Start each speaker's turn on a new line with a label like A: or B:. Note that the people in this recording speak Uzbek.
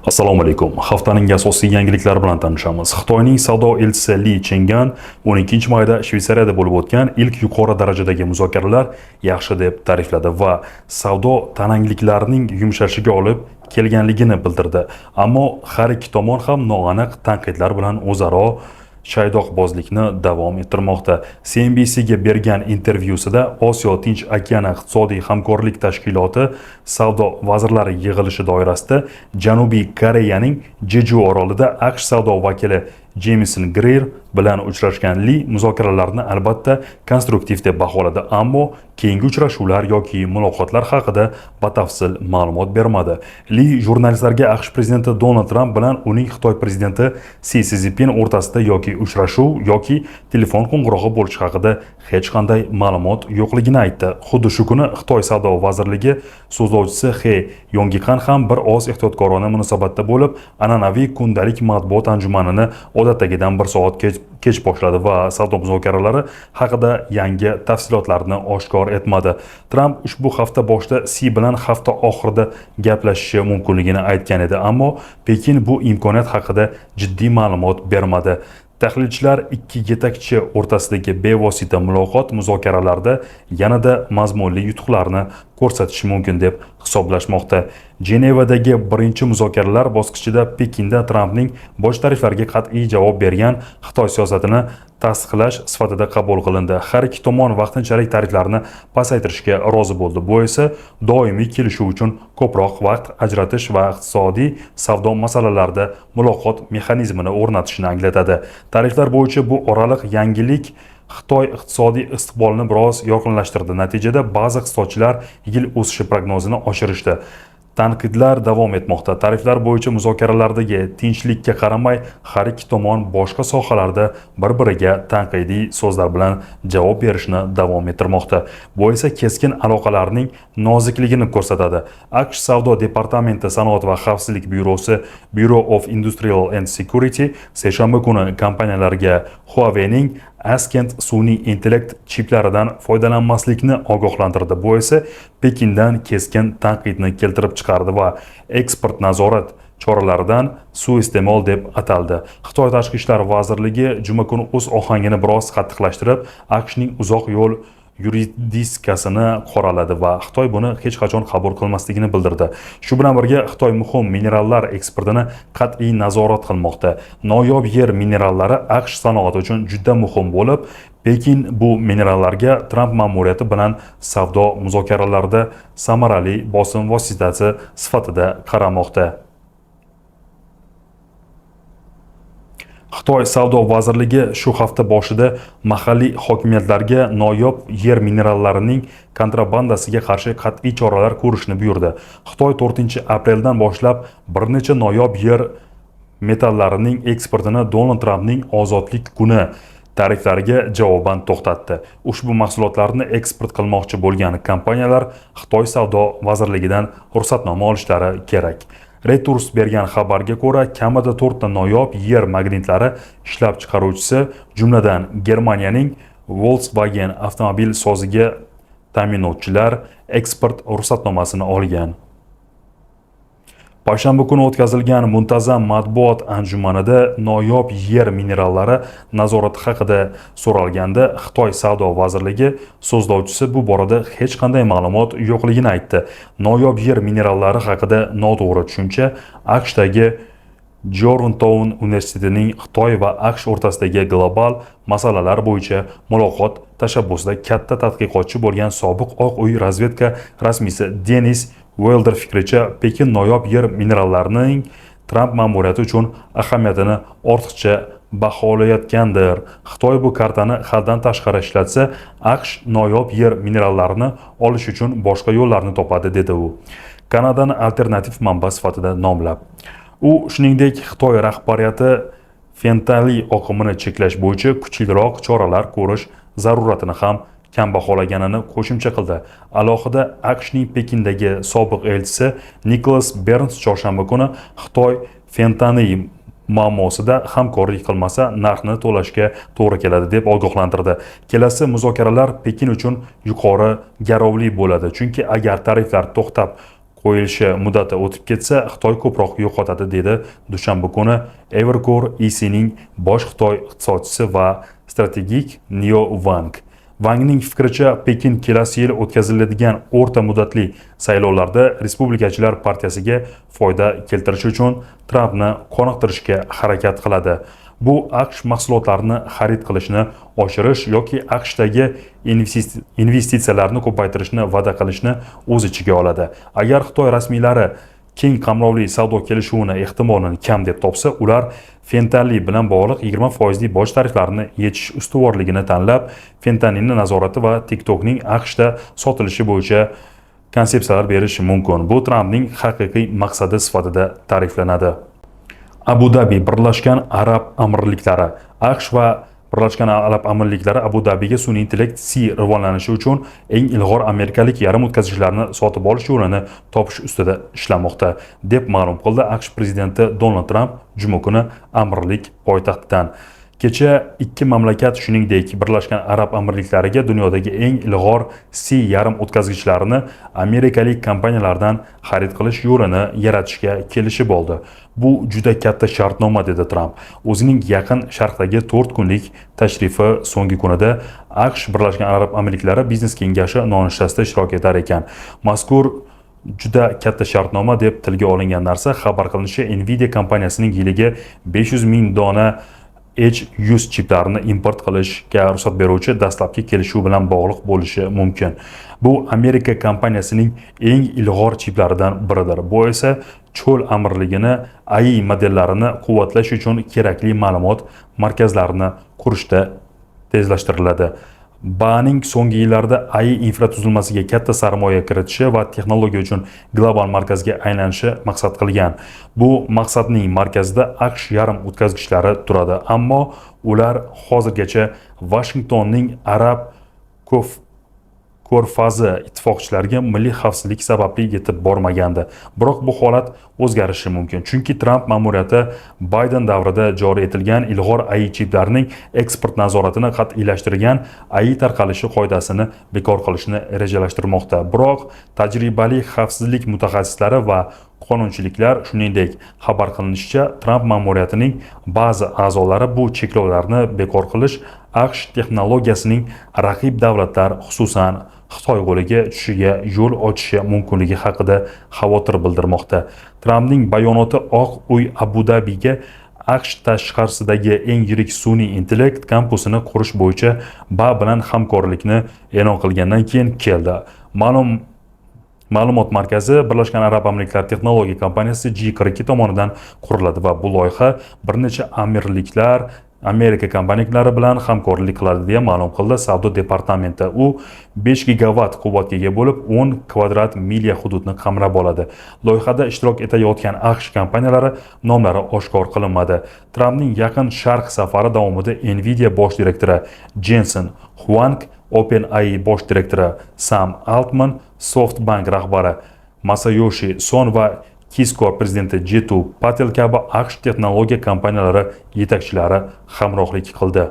A: Assalomu alaykum. Haftaning asosiy yangiliklari bilan tanishamiz. Xitoyning savdo elchisi Li Chengan 12-mayda Shveysariyada bo'lib o'tgan ilk yuqori darajadagi muzokaralar yaxshi deb ta'rifladi va savdo tanangliklarining yumshashiga olib kelganligini bildirdi. Ammo har ikki tomon ham noaniq tanqidlar bilan o'zaro shaydoqbozlikni davom ettirmoqda. CNBC'ga bergan intervyusida Osiyo Tinch okeani iqtisodiy hamkorlik tashkiloti savdo vazirlari yig'ilishi doirasida Janubiy Koreyaning Jeju orolida AQSh savdo vakili Jameson Greer bilan uchrashgan Li muzokaralarni albatta konstruktiv deb baholadi, ammo keyingi uchrashuvlar yoki muloqotlar haqida batafsil ma'lumot bermadi. Li jurnalistlarga AQSh prezidenti Donald Tramp bilan uning Xitoy prezidenti Si Szinpin o'rtasida yoki uchrashuv yoki telefon qo'ng'irog'i bo'lishi haqida hech qanday ma'lumot yo'qligini aytdi. Xuddi shu kuni Xitoy savdo vazirligi so'zlovchisi He Yongqian ham bir oz ehtiyotkorona munosabatda bo'lib, an'anaviy kundalik matbuot anjumanini odatdagidan bir soat kech boshladi va savdo muzokaralari haqida yangi tafsilotlarni oshkor etmadi. Tramp ushbu hafta boshida Si bilan hafta oxirida gaplashishi mumkinligini aytgan edi, ammo Pekin bu imkoniyat haqida jiddiy ma'lumot bermadi. Tahlilchilar ikki yetakchi o'rtasidagi bevosita muloqot muzokaralarida yanada mazmunli yutuqlarni ko'rsatishi mumkin deb hisoblashmoqda. Jenevadagi birinchi muzokaralar bosqichida Pekinda Trampning bosh tariflarga qat'iy javob bergan Xitoy siyosatini tasdiqlash sifatida qabul qilindi. Har ikki tomon vaqtinchalik tariflarni pasaytirishga rozi bo'ldi. Bu esa doimiy kelishuv uchun ko'proq vaqt ajratish va iqtisodiy savdo masalalarida muloqot mexanizmini o'rnatishni anglatadi. Tariflar bo'yicha bu oraliq yangilik Xitoy iqtisodiy istiqbolini biroz yorqinlashtirdi. Natijada ba'zi iqtisodchilar yil o'sishi prognozini oshirishdi. Tanqidlar davom etmoqda. Tariflar bo'yicha muzokaralardagi tinchlikka qaramay, har ikki tomon boshqa sohalarda bir-biriga tanqidiy so'zlar bilan javob berishni davom ettirmoqda. Bu esa keskin aloqalarning nozikligini ko'rsatadi. AQSh savdo departamenti sanoat va xavfsizlik byurosi Bureau of Industrial and Security seshanba kuni kompaniyalarga Huawei'ning Askent sun'iy intellekt chiplaridan foydalanmaslikni ogohlantirdi. Bu esa Pekindan keskin tanqidni keltirib chiqardi va eksport nazorat choralaridan suiiste'mol deb ataldi. Xitoy tashqi ishlar vazirligi juma kuni o'z ohangini biroz qattiqlashtirib, AQShning uzoq yo'l yuridiskasini qoraladi va Xitoy buni hech qachon qabul qilmasligini bildirdi. Shu bilan birga Xitoy muhim minerallar eksportini qat'iy nazorat qilmoqda. Noyob yer minerallari AQSh sanoati uchun juda muhim bo'lib, Pekin bu minerallarga Tramp ma'muriyati bilan savdo muzokaralarida samarali bosim vositasi sifatida qaramoqda. Xitoy savdo vazirligi shu hafta boshida mahalliy hokimiyatlarga noyob yer minerallarining kontrabandasiga qarshi qat'iy choralar ko'rishni buyurdi. Xitoy 4-apreldan boshlab bir necha noyob yer metallarining eksportini Donald Trampning ozodlik kuni tariflariga javoban to'xtatdi. Ushbu mahsulotlarni eksport qilmoqchi bo'lgan kompaniyalar Xitoy savdo vazirligidan ruxsatnoma olishlari kerak. Reuters bergan xabarga ko'ra, kamida 4 ta noyob yer magnitlari ishlab chiqaruvchisi, jumladan Germaniyaning Volkswagen avtomobil soziga ta'minotchilar eksport ruxsatnomasini olgan. Payshanba kuni o'tkazilgan muntazam matbuot anjumanida noyob yer minerallari nazorati haqida so'ralganda, Xitoy savdo vazirligi so'zlovchisi bu borada hech qanday ma'lumot yo'qligini aytdi. Noyob yer minerallari haqida noto'g'ri tushuncha AQShdagi Georgetown universitetining Xitoy va AQSh o'rtasidagi global masalalar bo'yicha muloqot tashabbusida katta tadqiqotchi bo'lgan sobiq Oq uy razvedka rasmiysi Denis Wilder fikricha, Pekin noyob yer minerallarining Tramp ma'muriyati uchun ahamiyatini ortiqcha baholayotgandir. Xitoy bu kartani haddan tashqari ishlatsa, AQSh noyob yer minerallarini olish uchun boshqa yo'llarni topadi, dedi u, Kanadani alternativ manba sifatida nomlab. U shuningdek Xitoy rahbariyati fentanyl oqimini cheklash bo'yicha kuchliroq choralar ko'rish zaruratini ham kam baholaganini qo'shimcha qildi. Alohida AQShning Pekindagi sobiq elchisi Nicholas Burns chorshanba kuni Xitoy fentanyl muammosida hamkorlik qilmasa narxni to'lashga to'g'ri keladi deb ogohlantirdi. Kelasi muzokaralar Pekin uchun yuqori garovli bo'ladi, chunki agar tariflar to'xtab qo'yilishi muddati o'tib ketsa, Xitoy ko'proq yo'qotadi, dedi dushanba kuni Evercore EC'ning bosh Xitoy iqtisodchisi va strategik Neo Wang. Wangning fikricha, Pekin kelasi yil o'tkaziladigan o'rta muddatli saylovlarda Respublikachilar partiyasiga foyda keltirish uchun Trampni qoniqtirishga harakat qiladi. Bu AQSh mahsulotlarini xarid qilishni oshirish yoki AQShdagi investitsiyalarni ko'paytirishni va'da qilishni o'z ichiga oladi. Agar Xitoy rasmiylari keng qamrovli savdo kelishuvini ehtimolini kam deb topsa, ular fentanil bilan bog'liq 20% boj tariflarini yechish ustuvorligini tanlab, fentanilni nazorati va TikTokning AQShda sotilishi bo'yicha konsepsiyalar berishi mumkin. Bu Trampning haqiqiy maqsadi sifatida ta'riflanadi. Abu Dabi Birlashgan Arab Amirliklari. AQSh va Birlashgan Arab Amirliklari Abu Dabiga sun'iy intellekt C rivojlanishi uchun eng ilg'or amerikalik yarim o'tkazgichlarni sotib olish yo'lini topish ustida ishlamoqda, deb ma'lum qildi AQSh prezidenti Donald Tramp juma kuni amirlik poytaxtidan. Kecha ikki mamlakat, shuningdek Birlashgan Arab Amirliklariga dunyodagi eng ilg'or C yarim o'tkazgichlarini amerikalik kompaniyalardan xarid qilish yo'lini yaratishga kelishib oldi. Bu juda katta shartnoma, dedi Tramp. O'zining Yaqin Sharqdagi 4 kunlik tashrifi so'nggi kunida AQSh Birlashgan Arab Amirliklari biznes kengashi nonushtasida ishtirok etar ekan. Mazkur juda katta shartnoma deb tilga olingan narsa, xabar qilinishicha, Nvidia kompaniyasining yiliga 500 ming dona H100 chiplarini import qilishga ruxsat beruvchi dastlabki kelishuv bilan bog'liq bo'lishi mumkin. Bu Amerika kompaniyasining eng ilg'or chiplaridan biridir. Bu esa cho'l amirligini AI modellarini quvvatlash uchun kerakli ma'lumot markazlarini qurishda tezlashtiriladi. Ba'ning so'nggi yillarda AI infratuzilmasiga katta sarmoya kiritishi va texnologiya uchun global markazga aylanishi maqsad qilgan. Bu maqsadning markazida AQSh yarim o'tkazgichlari turadi, ammo ular hozirgacha Washingtonning Arab ko'rfazi ittifoqchilariga milliy xavfsizlik sababli yetib bormagandi. Biroq bu holat o'zgarishi mumkin, chunki Tramp ma'muriyati Bayden davrida joriy etilgan ilg'or AI chiplarining eksport nazoratini qat'iylashtirgan AI tarqalishi qoidasini bekor qilishni rejalashtirmoqda. Biroq tajribali xavfsizlik mutaxassislari va qonunchiliklar, shuningdek, xabar qilinishicha, Tramp ma'muriyatining ba'zi a'zolari bu cheklovlarni bekor qilish AQSh texnologiyasining raqib davlatlar, xususan Xitoy qo'liga tushishiga yo'l ochishi mumkinligi haqida xavotir bildirmoqda. Trampning bayonoti Oq uy Abu Dabiga AQSh tashqarisidagi eng yirik sun'iy intellekt kampusini qurish bo'yicha BA bilan hamkorlikni e'lon qilgandan keyin keldi. Ma'lumot markazi Birlashgan Arab Amirliklari texnologiya kompaniyasi G42 tomonidan quriladi va bu loyiha bir necha amirliklar Amerika kompaniyalari bilan hamkorlik qiladi, deya ma'lum qildi savdo departamenti. U 5 gigavat quvvatga ega bo'lib, 10 kvadrat milya hududni qamrab oladi. Loyihada ishtirok etayotgan AQSh kompaniyalari nomlari oshkor qilinmadi. Trampning Yaqin Sharq safari davomida Nvidia bosh direktori Jensen Huang, OpenAI bosh direktori Sam Altman, SoftBank rahbari Masayoshi Son va Kisco prezidenti Jeetu Patel kabi AQSh texnologiya kompaniyalari yetakchilari hamrohlik qildi.